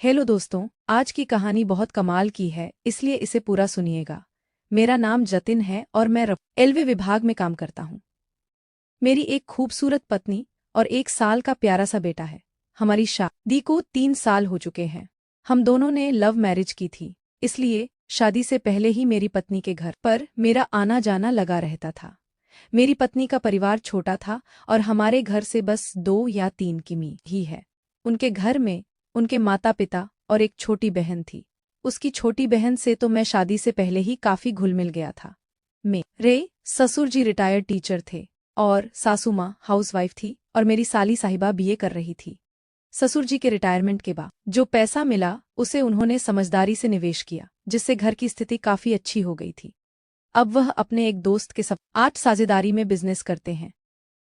Hello दोस्तों, आज की कहानी बहुत कमाल की है, इसलिए इसे पूरा सुनिएगा। मेरा नाम जतिन है और मैं रेलवे विभाग में काम करता हूँ। मेरी एक खूबसूरत पत्नी और 1 साल का प्यारा सा बेटा है। हमारी शादी को 3 साल हो चुके हैं। हम दोनों ने लव मैरिज की थी, इसलिए शादी से पहले ही मेरी पत्नी के घर पर मेरा आना जाना लगा रहता था। मेरी पत्नी का परिवार छोटा था और हमारे घर से बस 2 या 3 किमी ही है। उनके घर में उनके माता पिता और एक छोटी बहन थी। उसकी छोटी बहन से तो मैं शादी से पहले ही काफी घुल मिल गया था। मेरे ससुर जी रिटायर्ड टीचर थे और सासू माँ हाउसवाइफ थी और मेरी साली साहिबा बीए कर रही थी। ससुर जी के रिटायरमेंट के बाद जो पैसा मिला उसे उन्होंने समझदारी से निवेश किया, जिससे घर की स्थिति काफी अच्छी हो गई थी। अब वह अपने एक दोस्त के साथ 8 साझेदारी में बिजनेस करते हैं,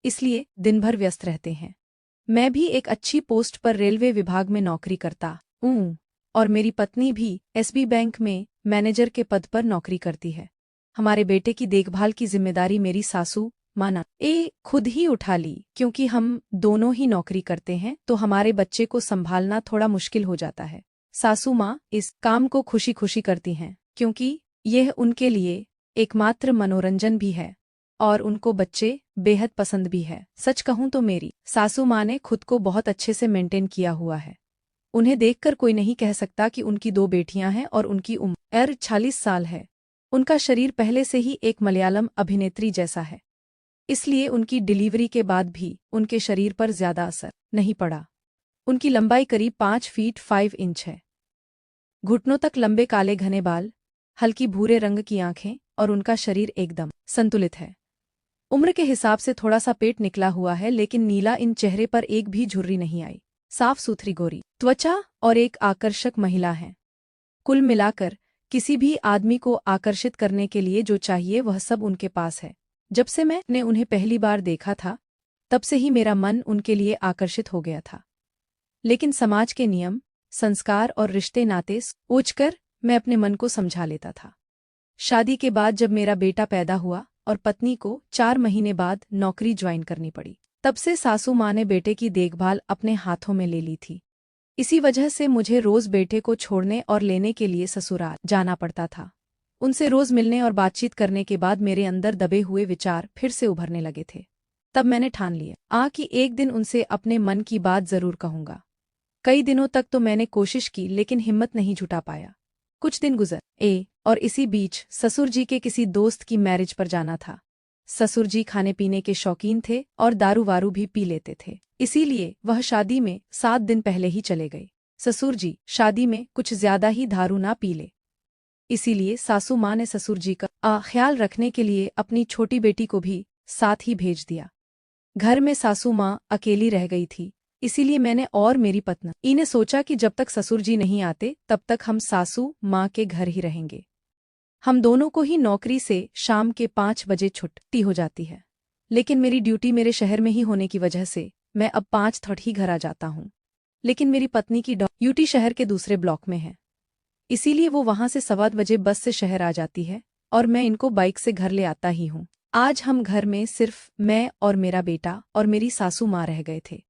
इसलिए दिन भर व्यस्त रहते हैं। मैं भी एक अच्छी पोस्ट पर रेलवे विभाग में नौकरी करता हूँ और मेरी पत्नी भी एसबी बैंक में मैनेजर के पद पर नौकरी करती है। हमारे बेटे की देखभाल की जिम्मेदारी मेरी सासू माना खुद ही उठा ली, क्योंकि हम दोनों ही नौकरी करते हैं तो हमारे बच्चे को संभालना थोड़ा मुश्किल हो जाता है। सासू माँ इस काम को खुशी खुशी करती हैं, क्योंकि यह उनके लिए एकमात्र मनोरंजन भी है और उनको बच्चे बेहद पसंद भी है। सच कहूं तो मेरी सासू माँ ने खुद को बहुत अच्छे से मेंटेन किया हुआ है। उन्हें देखकर कोई नहीं कह सकता कि उनकी 2 बेटियां हैं और उनकी उम्र 46 साल है। उनका शरीर पहले से ही एक मलयालम अभिनेत्री जैसा है, इसलिए उनकी डिलीवरी के बाद भी उनके शरीर पर ज्यादा असर नहीं पड़ा। उनकी लंबाई करीब 5 फीट 5 इंच है। घुटनों तक लंबे काले घने बाल, हल्की भूरे रंग की आंखें और उनका शरीर एकदम संतुलित है। उम्र के हिसाब से थोड़ा सा पेट निकला हुआ है, लेकिन नीला इन चेहरे पर एक भी झुर्री नहीं आई। साफ सुथरी गोरी त्वचा और एक आकर्षक महिला है। कुल मिलाकर किसी भी आदमी को आकर्षित करने के लिए जो चाहिए वह सब उनके पास है। जब से मैंने उन्हें पहली बार देखा था, तब से ही मेरा मन उनके लिए आकर्षित हो गया था। लेकिन समाज के नियम, संस्कार और रिश्ते नाते सोचकर मैं अपने मन को समझा लेता था। शादी के बाद जब मेरा बेटा पैदा हुआ और पत्नी को 4 महीने बाद नौकरी ज्वाइन करनी पड़ी, तब से सासू माँ ने बेटे की देखभाल अपने हाथों में ले ली थी। इसी वजह से मुझे रोज बेटे को छोड़ने और लेने के लिए ससुराल जाना पड़ता था। उनसे रोज मिलने और बातचीत करने के बाद मेरे अंदर दबे हुए विचार फिर से उभरने लगे थे। तब मैंने ठान लिया कि एक दिन उनसे अपने मन की बात जरूर कहूंगा। कई दिनों तक तो मैंने कोशिश की, लेकिन हिम्मत नहीं जुटा पाया। कुछ दिन गुजरे और इसी बीच ससुर जी के किसी दोस्त की मैरिज पर जाना था। ससुर जी खाने पीने के शौकीन थे और दारू वारू भी पी लेते थे, इसीलिए वह शादी में 7 दिन पहले ही चले गए। ससुर जी शादी में कुछ ज्यादा ही दारू ना पी ले, इसीलिए सासू माँ ने ससुर जी का ख्याल रखने के लिए अपनी छोटी बेटी को भी साथ ही भेज दिया। घर में सासू माँ अकेली रह गई थी, इसीलिए मैंने और मेरी पत्नी ने सोचा कि जब तक ससुर जी नहीं आते तब तक हम सासू माँ के घर ही रहेंगे। हम दोनों को ही नौकरी से शाम के 5 बजे छुट्टी हो जाती है, लेकिन मेरी ड्यूटी मेरे शहर में ही होने की वजह से मैं अब 5:30 ही घर आ जाता हूँ। लेकिन मेरी पत्नी की ड्यूटी शहर के दूसरे ब्लॉक में है, इसीलिए वो वहां से 7:15 बस से शहर आ जाती है और मैं इनको बाइक से घर ले आता ही हूँ। आज हम घर में सिर्फ मैं और मेरा बेटा और मेरी सासू माँ रह गए थे।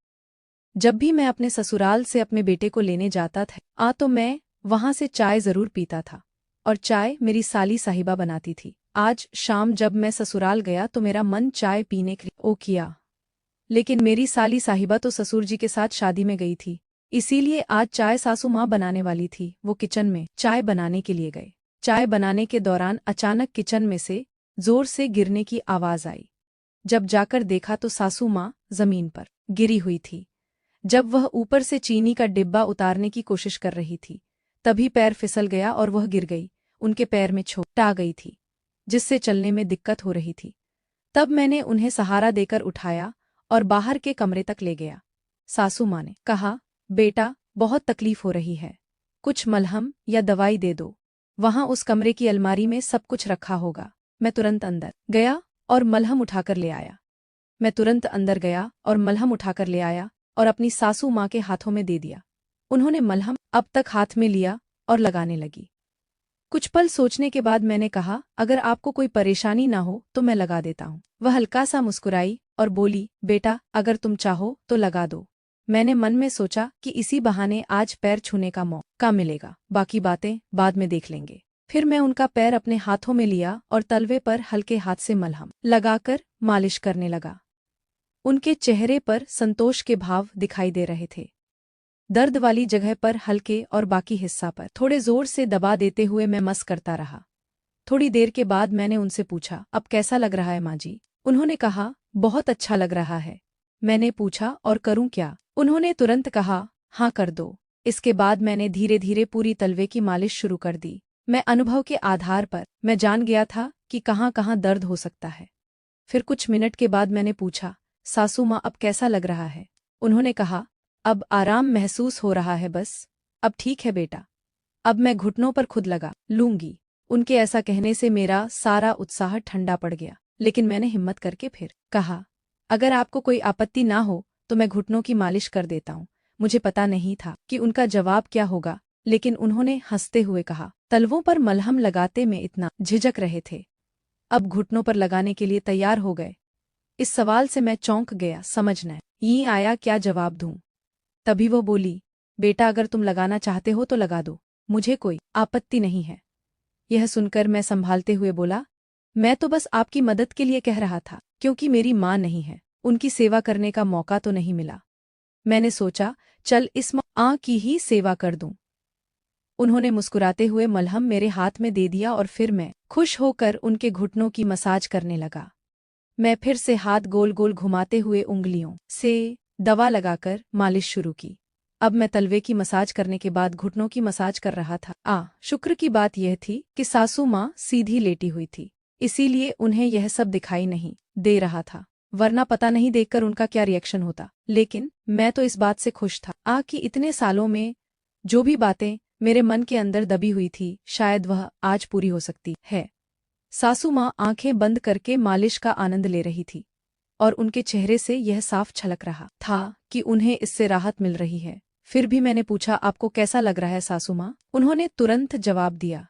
जब भी मैं अपने ससुराल से अपने बेटे को लेने जाता था तो मैं वहां से चाय जरूर पीता था और चाय मेरी साली साहिबा बनाती थी। आज शाम जब मैं ससुराल गया तो मेरा मन चाय पीने को किया, लेकिन मेरी साली साहिबा तो ससुर जी के साथ शादी में गई थी, इसीलिए आज चाय सासू माँ बनाने वाली थी। वो किचन में चाय बनाने के लिए गए। चाय बनाने के दौरान अचानक किचन में से जोर से गिरने की आवाज आई। जब जाकर देखा तो सासू माँ जमीन पर गिरी हुई थी। जब वह ऊपर से चीनी का डिब्बा उतारने की कोशिश कर रही थी, तभी पैर फिसल गया और वह गिर गई। उनके पैर में चोट आ गई थी, जिससे चलने में दिक्कत हो रही थी। तब मैंने उन्हें सहारा देकर उठाया और बाहर के कमरे तक ले गया। सासू माँ ने कहा, बेटा बहुत तकलीफ हो रही है, कुछ मलहम या दवाई दे दो, वहां उस कमरे की अलमारी में सब कुछ रखा होगा। मैं तुरंत अंदर गया और मलहम उठाकर ले आया। और अपनी सासू माँ के हाथों में दे दिया। उन्होंने मलहम अब तक हाथ में लिया और लगाने लगी। कुछ पल सोचने के बाद मैंने कहा, अगर आपको कोई परेशानी ना हो तो मैं लगा देता हूँ। वह हल्का सा मुस्कुराई और बोली, बेटा अगर तुम चाहो तो लगा दो, मैंने मन में सोचा कि इसी बहाने आज पैर छूने का मौका मिलेगा, बाकी बातें बाद में देख लेंगे। फिर मैं उनका पैर अपने हाथों में लिया और तलवे पर हल्के हाथ से मलहम लगाकर मालिश करने लगा। उनके चेहरे पर संतोष के भाव दिखाई दे रहे थे। दर्द वाली जगह पर हल्के और बाकी हिस्सा पर थोड़े जोर से दबा देते हुए मैं मस करता रहा। थोड़ी देर के बाद मैंने उनसे पूछा, अब कैसा लग रहा है माँ जी? उन्होंने कहा, बहुत अच्छा लग रहा है। मैंने पूछा, और करूं क्या? उन्होंने तुरंत कहा, हाँ कर दो। इसके बाद मैंने धीरे धीरे पूरी तलवे की मालिश शुरू कर दी। मैं अनुभव के आधार पर मैं जान गया था कि कहाँ कहाँ दर्द हो सकता है। फिर कुछ मिनट के बाद मैंने पूछा, सासू माँ अब कैसा लग रहा है? उन्होंने कहा, अब आराम महसूस हो रहा है बस। अब ठीक है बेटा, अब मैं घुटनों पर खुद लगा लूंगी। उनके ऐसा कहने से मेरा सारा उत्साह ठंडा पड़ गया, लेकिन मैंने हिम्मत करके फिर कहा, अगर आपको कोई आपत्ति ना हो तो मैं घुटनों की मालिश कर देता हूँ। मुझे पता नहीं था कि उनका जवाब क्या होगा, लेकिन उन्होंने हंसते हुए कहा, तलवों पर मलहम लगाते में इतना झिझक रहे थे, अब घुटनों पर लगाने के लिए तैयार हो गए। इस सवाल से मैं चौंक गया, समझ न ही आया क्या जवाब दूं। तभी वो बोली, बेटा अगर तुम लगाना चाहते हो तो लगा दो, मुझे कोई आपत्ति नहीं है। यह सुनकर मैं संभालते हुए बोला, मैं तो बस आपकी मदद के लिए कह रहा था, क्योंकि मेरी माँ नहीं है, उनकी सेवा करने का मौका तो नहीं मिला। मैंने सोचा, चल इस माँ की ही सेवा कर दूं। उन्होंने मुस्कुराते हुए मलहम मेरे हाथ में दे दिया और फिर मैं खुश होकर उनके घुटनों की मसाज करने लगा। मैं फिर से हाथ गोल गोल घुमाते हुए उंगलियों से दवा लगाकर मालिश शुरू की। अब मैं तलवे की मसाज करने के बाद घुटनों की मसाज कर रहा था। शुक्र की बात यह थी कि सासू माँ सीधी लेटी हुई थी, इसीलिए उन्हें यह सब दिखाई नहीं दे रहा था, वरना पता नहीं देखकर उनका क्या रिएक्शन होता। लेकिन मैं तो इस बात से खुश था कि इतने सालों में जो भी बातें मेरे मन के अंदर दबी हुई थी, शायद वह आज पूरी हो सकती है। सासू माँ आंखें बंद करके मालिश का आनंद ले रही थी और उनके चेहरे से यह साफ झलक रहा था कि उन्हें इससे राहत मिल रही है। फिर भी मैंने पूछा, आपको कैसा लग रहा है सासू माँ? उन्होंने तुरंत जवाब दिया,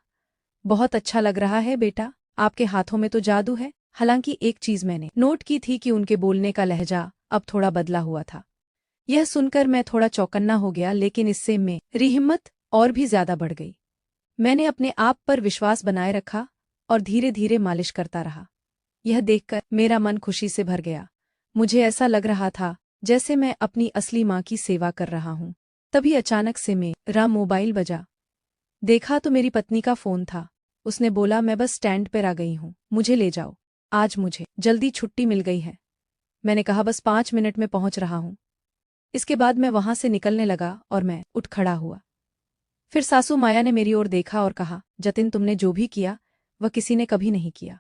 बहुत अच्छा लग रहा है बेटा, आपके हाथों में तो जादू है। हालांकि एक चीज मैंने नोट की थी कि उनके बोलने का लहजा अब थोड़ा बदला हुआ था। यह सुनकर मैं थोड़ा चौकन्ना हो गया, लेकिन इससे मेरी हिम्मत और भी ज्यादा बढ़ गई। मैंने अपने आप पर विश्वास बनाए रखा और धीरे धीरे मालिश करता रहा। यह देखकर मेरा मन खुशी से भर गया। मुझे ऐसा लग रहा था जैसे मैं अपनी असली माँ की सेवा कर रहा हूँ। तभी अचानक से मेरा मोबाइल बजा। देखा तो मेरी पत्नी का फोन था। उसने बोला, मैं बस स्टैंड पर आ गई हूँ, मुझे ले जाओ, आज मुझे जल्दी छुट्टी मिल गई है। मैंने कहा, बस 5 मिनट में पहुंच रहा हूँ। इसके बाद मैं वहां से निकलने लगा और मैं उठ खड़ा हुआ। फिर सासू माया ने मेरी ओर देखा और कहा, जतिन तुमने जो भी किया वह किसी ने कभी नहीं किया।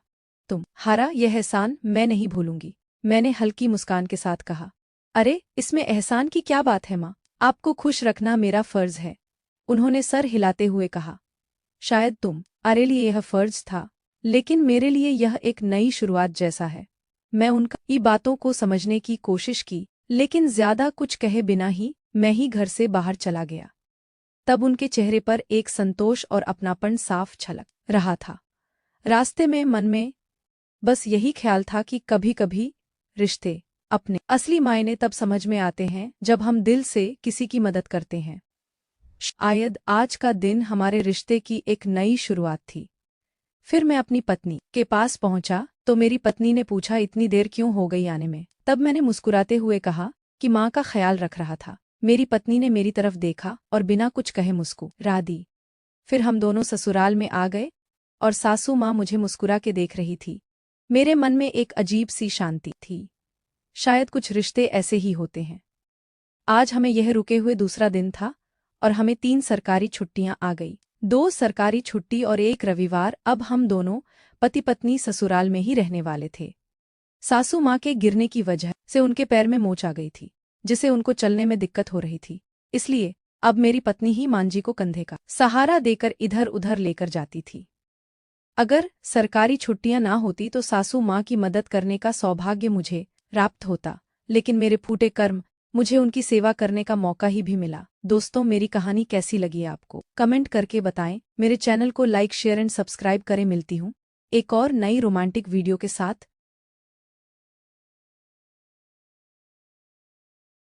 तुम हारा यह एहसान मैं नहीं भूलूंगी। मैंने हल्की मुस्कान के साथ कहा, अरे इसमें एहसान की क्या बात है माँ, आपको खुश रखना मेरा फर्ज है। उन्होंने सर हिलाते हुए कहा, शायद तुम्हारे लिए यह फर्ज था, लेकिन मेरे लिए यह एक नई शुरुआत जैसा है। मैं उनकी बातों को समझने की कोशिश की, लेकिन ज्यादा कुछ कहे बिना ही मैं ही घर से बाहर चला गया। तब उनके चेहरे पर एक संतोष और अपनापन साफ झलक रहा था। रास्ते में मन में बस यही ख्याल था कि कभी कभी रिश्ते अपने असली मायने तब समझ में आते हैं जब हम दिल से किसी की मदद करते हैं। शायद आज का दिन हमारे रिश्ते की एक नई शुरुआत थी। फिर मैं अपनी पत्नी के पास पहुंचा तो मेरी पत्नी ने पूछा, इतनी देर क्यों हो गई आने में? तब मैंने मुस्कुराते हुए कहा कि माँ का ख्याल रख रहा था। मेरी पत्नी ने मेरी तरफ देखा और बिना कुछ कहे मुस्कुरा दी। फिर हम दोनों ससुराल में आ गए और सासू माँ मुझे मुस्कुरा के देख रही थी। मेरे मन में एक अजीब सी शांति थी। शायद कुछ रिश्ते ऐसे ही होते हैं। आज हमें यह रुके हुए दूसरा दिन था और हमें 3 सरकारी छुट्टियां आ गई। 2 सरकारी छुट्टी और 1 रविवार। अब हम दोनों पति पत्नी ससुराल में ही रहने वाले थे। सासू माँ के गिरने की वजह से उनके पैर में मोच आ गई थी, जिसे उनको चलने में दिक्कत हो रही थी। इसलिए अब मेरी पत्नी ही मांझी को कंधे का सहारा देकर इधर उधर लेकर जाती थी। अगर सरकारी छुट्टियां ना होती तो सासू माँ की मदद करने का सौभाग्य मुझे प्राप्त होता, लेकिन मेरे फूटे कर्म मुझे उनकी सेवा करने का मौका ही भी मिला। दोस्तों, मेरी कहानी कैसी लगी आपको कमेंट करके बताएं। मेरे चैनल को लाइक शेयर एंड सब्सक्राइब करें। मिलती हूँ एक और नई रोमांटिक वीडियो के साथ।